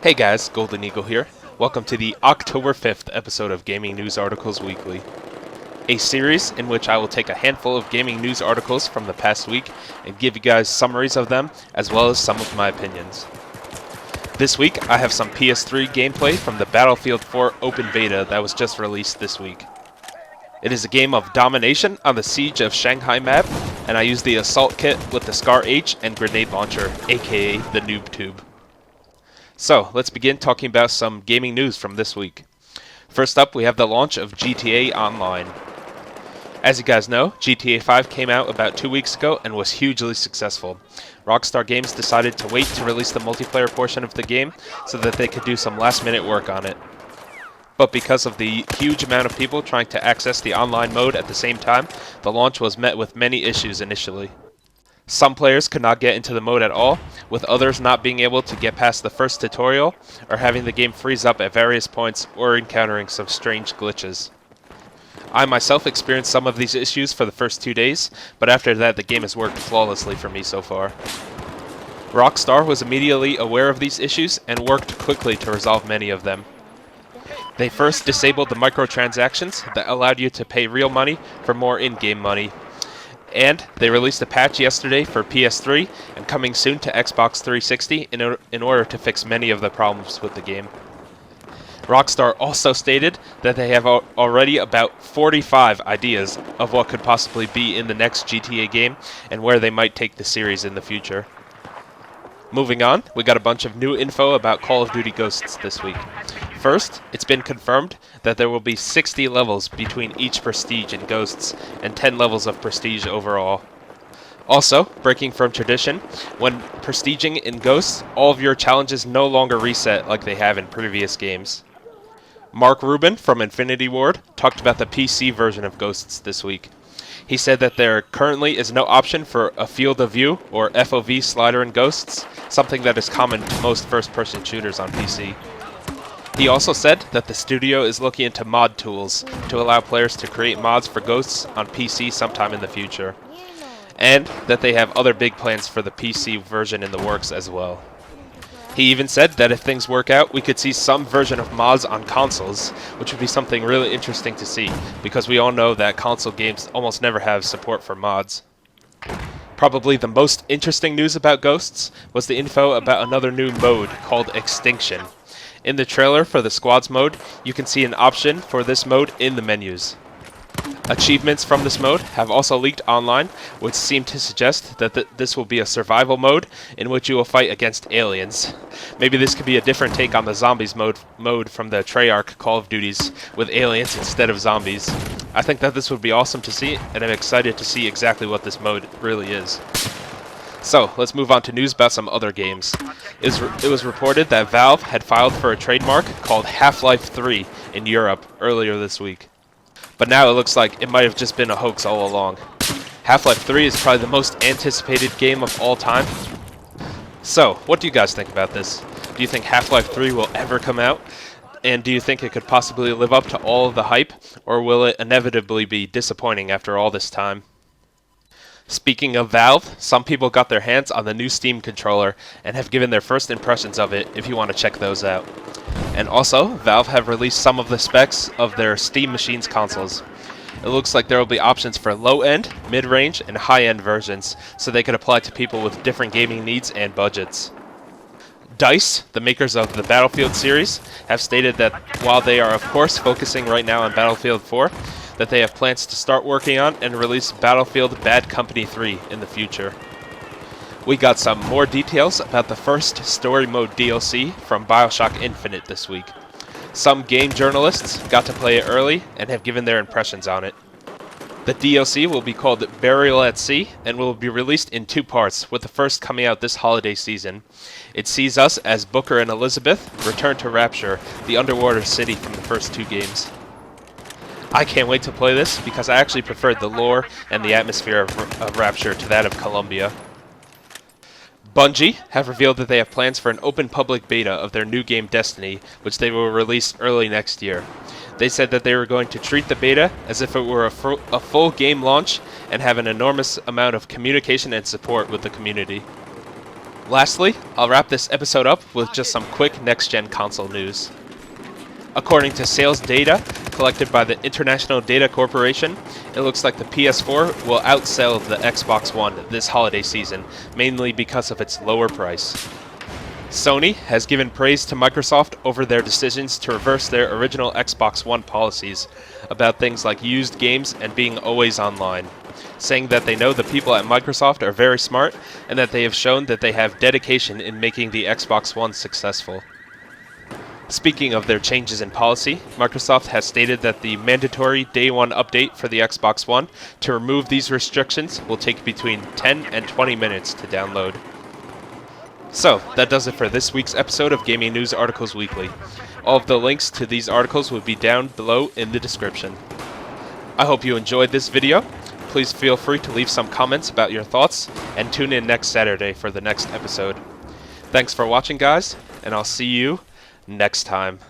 Hey guys, Golden Eagle here. Welcome to the October 5th episode of Gaming News Articles Weekly, a series in which I will take a handful of gaming news articles from the past week and give you guys summaries of them, as well as some of my opinions. This week, I have some PS3 gameplay from the Battlefield 4 Open Beta that was just released this week. It is a game of domination on the Siege of Shanghai map, and I use the assault kit with the Scar H and grenade launcher, aka the Noob Tube. So, let's begin talking about some gaming news from this week. First up, we have the launch of GTA Online. As you guys know, GTA 5 came out about 2 weeks ago and was hugely successful. Rockstar Games decided to wait to release the multiplayer portion of the game so that they could do some last-minute work on it. But because of the huge amount of people trying to access the online mode at the same time, the launch was met with many issues initially. Some players could not get into the mode at all, with others not being able to get past the first tutorial, or having the game freeze up at various points, or encountering some strange glitches. I myself experienced some of these issues for the first 2 days, but after that the game has worked flawlessly for me so far. Rockstar was immediately aware of these issues and worked quickly to resolve many of them. They first disabled the microtransactions that allowed you to pay real money for more in-game money. And they released a patch yesterday for PS3 and coming soon to Xbox 360 in order to fix many of the problems with the game. Rockstar also stated that they have already about 45 ideas of what could possibly be in the next GTA game and where they might take the series in the future. Moving on, we got a bunch of new info about Call of Duty Ghosts this week. First, it's been confirmed that there will be 60 levels between each Prestige and Ghosts, and 10 levels of Prestige overall. Also, breaking from tradition, when Prestiging in Ghosts, all of your challenges no longer reset like they have in previous games. Mark Rubin from Infinity Ward talked about the PC version of Ghosts this week. He said that there currently is no option for a field of view or FOV slider in Ghosts, something that is common to most first-person shooters on PC. He also said that the studio is looking into mod tools to allow players to create mods for Ghosts on PC sometime in the future, and that they have other big plans for the PC version in the works as well. He even said that if things work out, we could see some version of mods on consoles, which would be something really interesting to see, because we all know that console games almost never have support for mods. Probably the most interesting news about Ghosts was the info about another new mode called Extinction. In the trailer for the Squads mode, you can see an option for this mode in the menus. Achievements from this mode have also leaked online, which seem to suggest that this will be a survival mode in which you will fight against aliens. Maybe this could be a different take on the zombies mode from the Treyarch Call of Duties with aliens instead of zombies. I think that this would be awesome to see, and I'm excited to see exactly what this mode really is. So, let's move on to news about some other games. It was reported that Valve had filed for a trademark called Half-Life 3 in Europe earlier this week. But now it looks like it might have just been a hoax all along. Half-Life 3 is probably the most anticipated game of all time. So, what do you guys think about this? Do you think Half-Life 3 will ever come out? And do you think it could possibly live up to all of the hype? Or will it inevitably be disappointing after all this time? Speaking of Valve, some people got their hands on the new Steam controller and have given their first impressions of it if you want to check those out. And also, Valve have released some of the specs of their Steam Machines consoles. It looks like there will be options for low-end, mid-range, and high-end versions, so they could apply to people with different gaming needs and budgets. DICE, the makers of the Battlefield series, have stated that while they are of course focusing right now on Battlefield 4, that they have plans to start working on and release Battlefield Bad Company 3 in the future. We got some more details about the first story mode DLC from Bioshock Infinite this week. Some game journalists got to play it early and have given their impressions on it. The DLC will be called Burial at Sea and will be released in 2 parts, with the first coming out this holiday season. It sees us as Booker and Elizabeth return to Rapture, the underwater city from the first 2 games. I can't wait to play this because I actually preferred the lore and the atmosphere of Rapture to that of Columbia. Bungie have revealed that they have plans for an open public beta of their new game Destiny, which they will release early next year. They said that they were going to treat the beta as if it were a full game launch and have an enormous amount of communication and support with the community. Lastly, I'll wrap this episode up with just some quick next-gen console news. According to sales data collected by the International Data Corporation, it looks like the PS4 will outsell the Xbox One this holiday season, mainly because of its lower price. Sony has given praise to Microsoft over their decisions to reverse their original Xbox One policies about things like used games and being always online, saying that they know the people at Microsoft are very smart and that they have shown that they have dedication in making the Xbox One successful. Speaking of their changes in policy, Microsoft has stated that the mandatory Day 1 update for the Xbox One to remove these restrictions will take between 10 and 20 minutes to download. So, that does it for this week's episode of Gaming News Articles Weekly. All of the links to these articles will be down below in the description. I hope you enjoyed this video. Please feel free to leave some comments about your thoughts, and tune in next Saturday for the next episode. Thanks for watching, guys, and I'll see you next time.